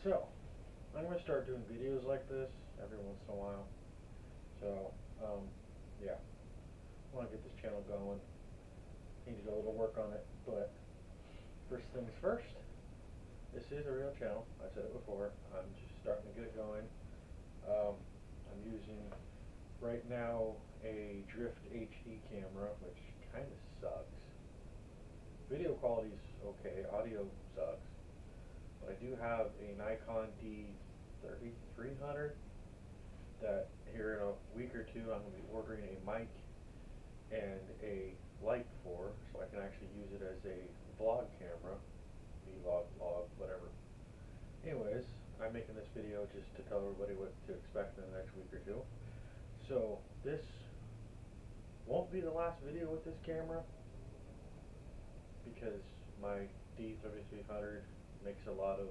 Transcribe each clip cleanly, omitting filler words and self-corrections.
So, I'm going to start doing videos like this every once in a while. So, yeah, I want to get this channel going. Need to do a little work on it, but first things first, this is a real channel. I've said it before. I'm just starting to get it going. I'm using, right now, a Drift HD camera, which kind of sucks. Video quality's okay, audio sucks. But I do have a Nikon D3300 that here in a week or two I'm going to be ordering a mic and a light for, so I can actually use it as a vlog camera, vlog, vlog, whatever. Anyways, I'm making this video just to tell everybody what to expect in the next week or two. So this won't be the last video with this camera because my D3300 makes a lot of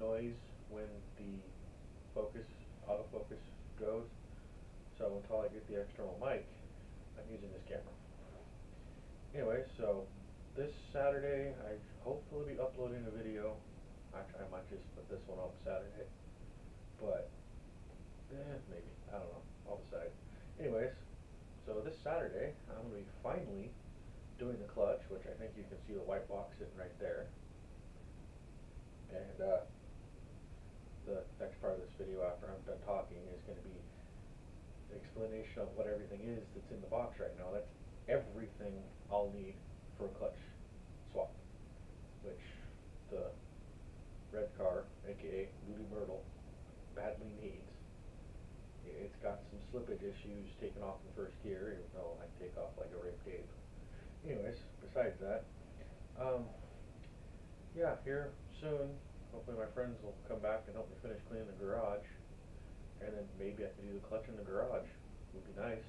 noise when the autofocus goes. So until I get the external mic, I'm using this camera. Anyway, so this Saturday I hopefully be uploading a video. Actually, I might just put this one up Saturday, but maybe, I don't know, I'll decide. Anyways, so this Saturday I'm going to be finally doing the clutch, which I think you can see the white box sitting right there. And the next part of this video after I'm done talking is going to be the explanation of what everything is that's in the box right now. That's everything I'll need for a clutch swap, which the red car, aka Moody Myrtle, badly needs. It's got some slippage issues taking off in first gear, even though I take off like a raped ape. Anyways, besides that, yeah, here soon, hopefully my friends will come back and help me finish cleaning the garage, and then maybe I can do the clutch in the garage. Would be nice,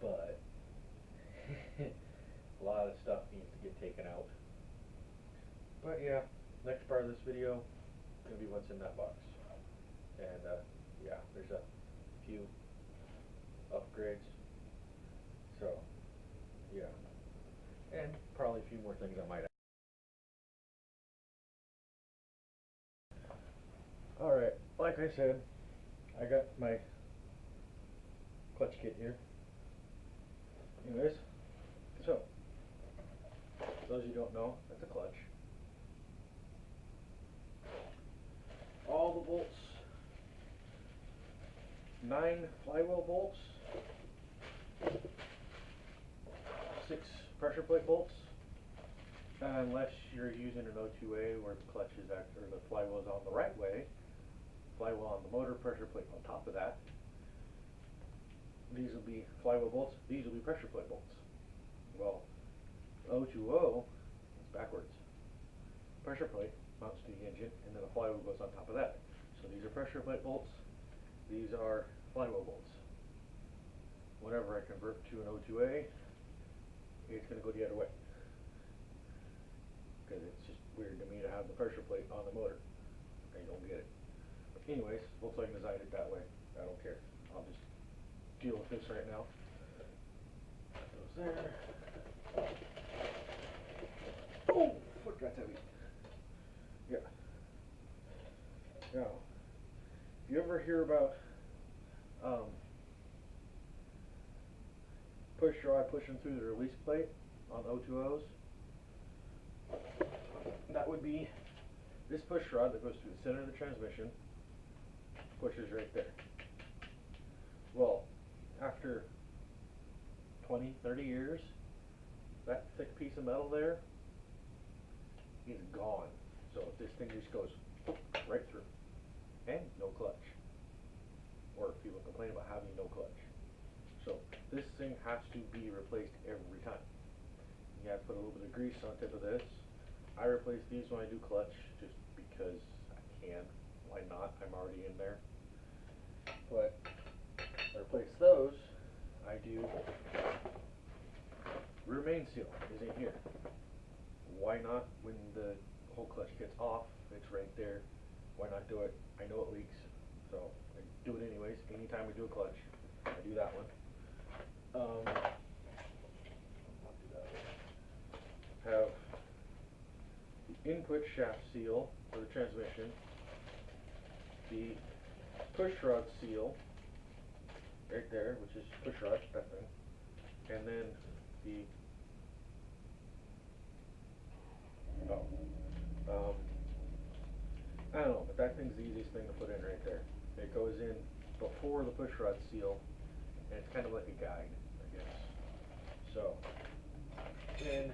but a lot of stuff needs to get taken out. But yeah, next part of this video is going to be what's in that box. And yeah, there's a few upgrades. So yeah, and probably a few more things I might add. Alright, like I said, I got my clutch kit here. Anyways, so those of you who don't know, that's a clutch. All the bolts, 9 flywheel bolts, 6 pressure plate bolts, unless you're using an O2A where the clutch is actually, or the flywheel is on the right way, flywheel on the motor, pressure plate on top of that. These will be flywheel bolts, these will be pressure plate bolts. Well, O2O is backwards. Pressure plate mounts to the engine, and then the flywheel goes on top of that. So these are pressure plate bolts, these are flywheel bolts. Whenever I convert to an O2A, it's going to go the other way, because it's just weird to me to have the pressure plate on the motor. I don't get it. But anyways, Volkswagen designed it that way. I don't care. I'll just deal with this right now. That goes there. Oh, fuck, that's heavy. Yeah. Now, if you ever hear about push rod pushing through the release plate on O2Os, that would be this push rod that goes through the center of the transmission, pushes right there. Well, after 20, 30 years, that thick piece of metal there is gone. So this thing just goes right through, and no clutch. Or people complain about having no clutch. So this thing has to be replaced every time. You have to put a little bit of grease on the tip of this. I replace these when I do clutch just because I can. Why not? I'm already in there. But I replace those. I do rear main seal is in here. Why not? When the whole clutch gets off, it's right there. Why not do it? I know it leaks, so I do it anyways. Anytime we do a clutch, I do that one. Have the input shaft seal for the transmission, the push rod seal right there, which is push rod, that thing, and then the I don't know, but that thing's the easiest thing to put in right there. It goes in before the push rod seal, and it's kind of like a guide, I guess. So, then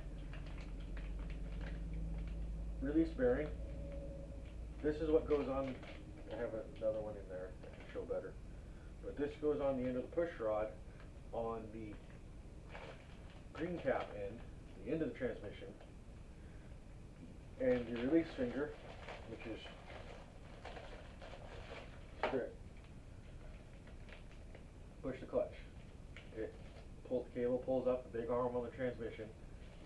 release bearing. This is what goes on. I have another one in there that can show better. But this goes on the end of the push rod on the green cap end, the end of the transmission, and your release finger, which is straight. Push the clutch. It pulls the cable, pulls up the big arm on the transmission.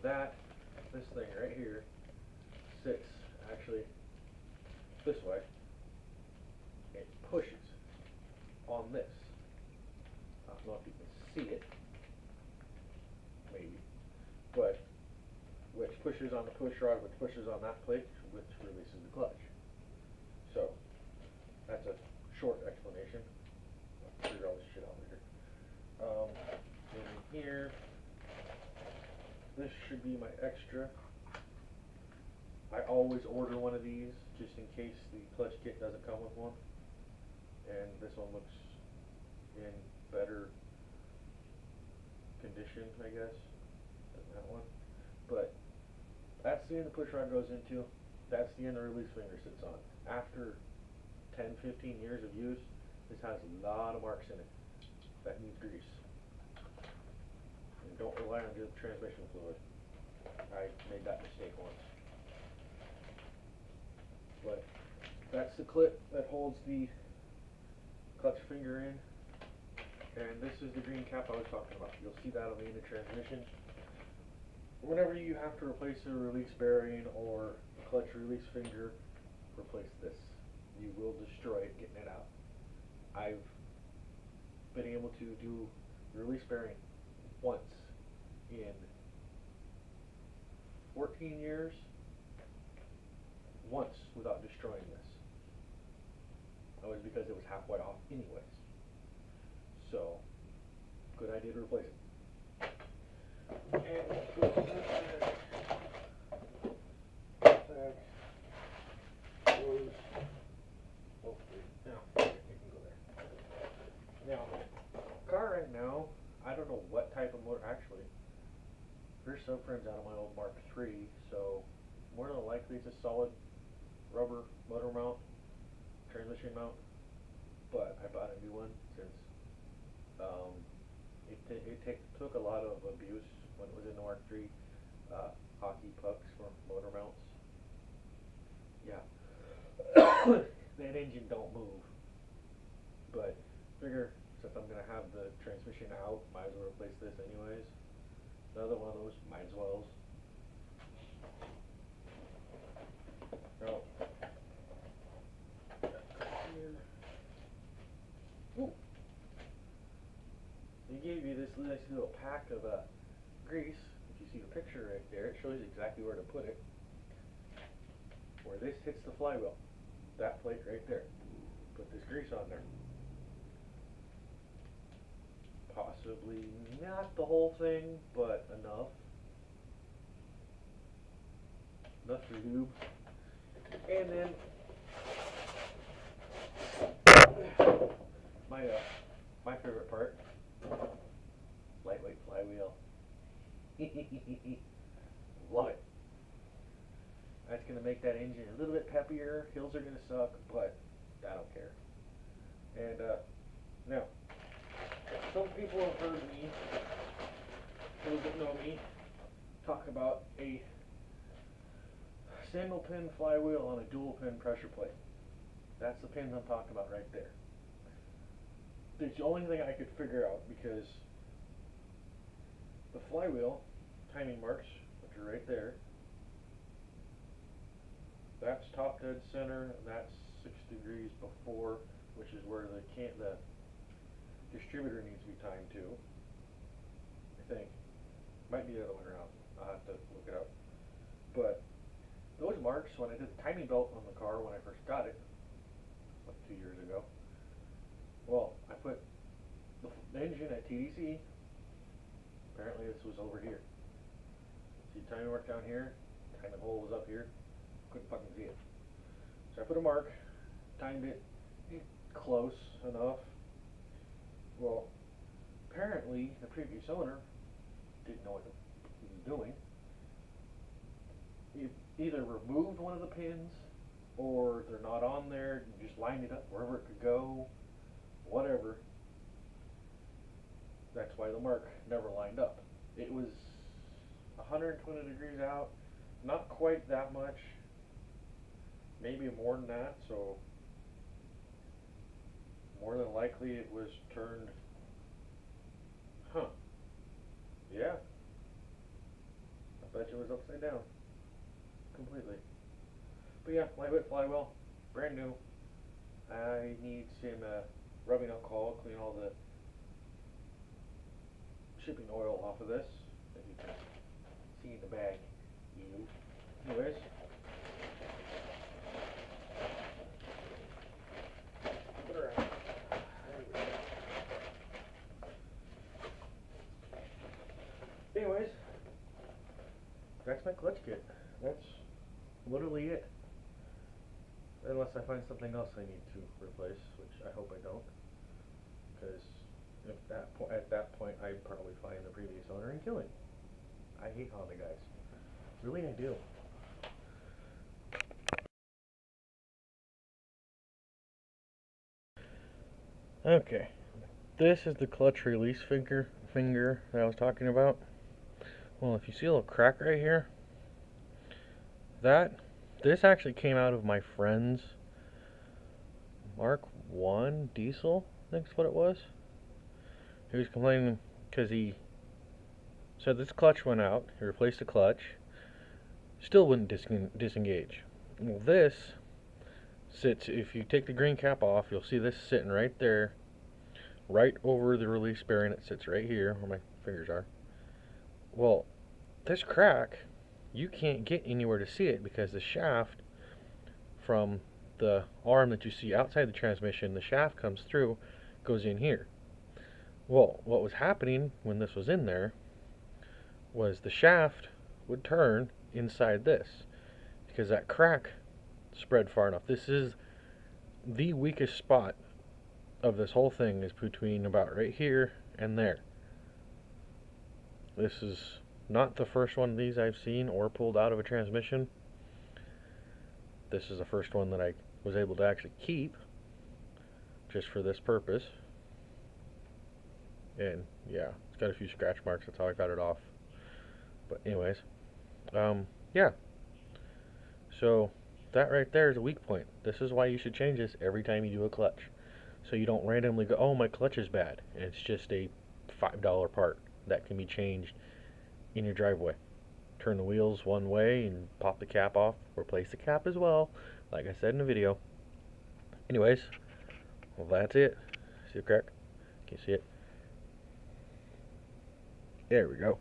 This thing right here sits actually this way. It pushes on this. I don't know if you can see it, maybe, but which pushes on the push rod, which pushes on that plate, which releases the clutch. So that's a short explanation. I'll figure all this shit out later. In here, this should be my extra. I always order one of these just in case the clutch kit doesn't come with one. And this one looks in better condition, I guess, than that one. But that's the end the push rod goes into. That's the end the release finger sits on. After 10, 15 years of use, this has a lot of marks in it. That needs grease. And don't rely on just transmission fluid. I made that mistake once. But that's the clip that holds the clutch finger in. And this is the green cap I was talking about. You'll see that on the end of transmission. Whenever you have to replace a release bearing or clutch release finger, replace this. You will destroy it getting it out. I've been able to do release bearing once in 14 years, once without destroying this. That was because it was halfway off anyways. So, good idea to replace it. And that goes, hopefully, now, it can go there. Now, car right now, I don't know what type of motor, actually, there's subframes out of my old Mark III, so more than likely it's a solid rubber motor mount, transmission mount, but I bought a new one since it took a lot of abuse when it was in the Mark III, hockey pucks for motor mounts. Yeah. That engine don't move. But figure since I'm gonna have the transmission out, might as well replace this anyways. Another one of those, might as well. Now, here. Ooh. They gave you this nice little pack of grease. If you see the picture right there, it shows you exactly where to put it. Where this hits the flywheel, that plate right there. Put this grease on there. Possibly not the whole thing, but enough. Enough for lube. And then my favorite part, lightweight flywheel. Love it. That's gonna make that engine a little bit peppier. Hills are gonna suck, but I don't care. And now, some people have heard me, those that know me, talk about a single pin flywheel on a dual pin pressure plate. That's the pins I'm talking about right there. It's the only thing I could figure out because the flywheel timing marks, which are right there, that's top dead center, and that's 6 degrees before, which is where the distributor needs to be timed to. I think. Might be the other way around. I'll have to look it up. But those marks when I did the timing belt on the car when I first got it, like 2 years ago. Well, I put the engine at TDC. Apparently this was over here. See timing mark down here, timing hole was up here. Couldn't fucking see it. So I put a mark, timed it close enough. Well, apparently the previous owner didn't know what he was doing. He either removed one of the pins or they're not on there, you just lined it up wherever it could go, whatever. That's why the mark never lined up. It was 120 degrees out, not quite that much, maybe more than that, so more than likely it was turned, yeah, I bet you it was upside down, completely. But yeah, lightweight flywheel, brand new. I need some rubbing alcohol, clean all the shipping oil off of this, that you can see in the bag. Anyways, put her out. Anyways, that's my clutch kit. That's literally it. Unless I find something else I need to replace, which I hope I don't. Because at that point, I'd probably find the previous owner and kill him. I hate Honda guys. Really, I do. Okay, this is the clutch release finger that I was talking about. Well, if you see a little crack right here, this actually came out of my friend's Mark 1 diesel, I think is what it was. He was complaining because he said this clutch went out, he replaced the clutch, still wouldn't disengage. Well, this sits, if you take the green cap off, you'll see this sitting right there, right over the release bearing. It sits right here where my fingers are. Well, this crack, you can't get anywhere to see it because the shaft from the arm that you see outside the transmission, the shaft comes through, goes in here. Well, what was happening when this was in there was the shaft would turn inside this because that crack spread far enough. This is the weakest spot of this whole thing, is between about right here and there. This is not the first one of these I've seen or pulled out of a transmission. This is the first one that I was able to actually keep just for this purpose. And yeah, it's got a few scratch marks, that's how I got it off. But anyways, yeah. So that right there is a weak point. This is why you should change this every time you do a clutch. So you don't randomly go, oh, my clutch is bad. And it's just a $5 part that can be changed in your driveway. Turn the wheels one way and pop the cap off. Replace the cap as well, like I said in the video. Anyways, well, that's it. See the crack? Can you see it? There we go.